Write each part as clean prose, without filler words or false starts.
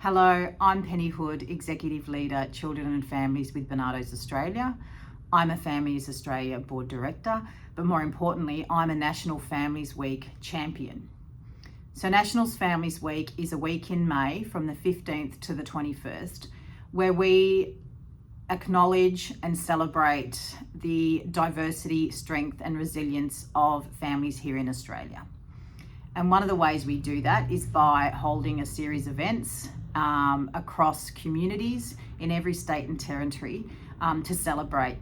Hello, I'm Penny Hood, Executive Leader, Children and Families with Barnardos Australia. I'm a Families Australia Board Director, but more importantly, I'm a National Families Week champion. So National Families Week is a week in May from the 15th to the 21st, where we acknowledge and celebrate the diversity, strength and resilience of families here in Australia. And one of the ways we do that is by holding a series of events across communities in every state and territory to celebrate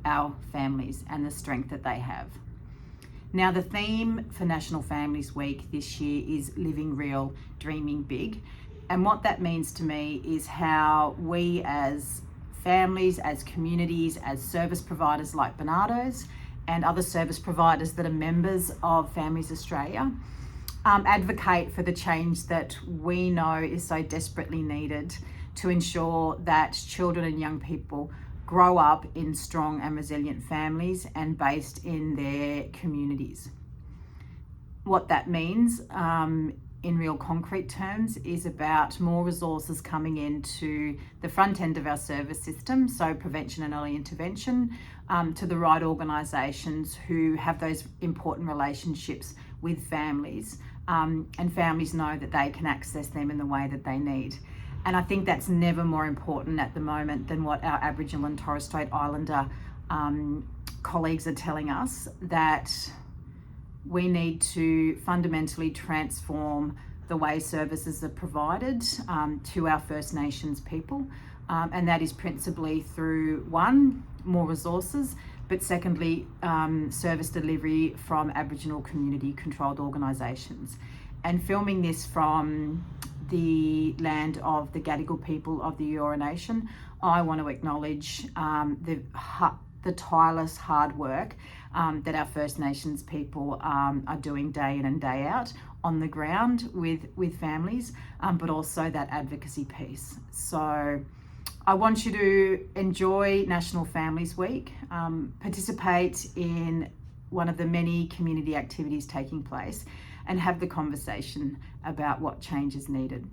our families and the strength that they have. Now, the theme for National Families Week this year is Living Real, Dreaming Big. And what that means to me is how we as families, as communities, as service providers like Barnardos and other service providers that are members of Families Australia, advocate for the change that we know is so desperately needed to ensure that children and young people grow up in strong and resilient families and based in their communities. What that means in real concrete terms is about more resources coming into the front end of our service system, so prevention and early intervention, to the right organisations who have those important relationships with families, and families know that they can access them in the way that they need. And I think that's never more important at the moment than what our Aboriginal and Torres Strait Islander colleagues are telling us, that we need to fundamentally transform the way services are provided to our First Nations people. And that is principally through, one, more resources, but secondly, service delivery from Aboriginal community controlled organisations. And filming this from the land of the Gadigal people of the Eora Nation, I want to acknowledge the tireless hard work that our First Nations people are doing day in and day out on the ground with families, but also that advocacy piece. So I want you to enjoy National Families Week, participate in one of the many community activities taking place, and have the conversation about what change is needed.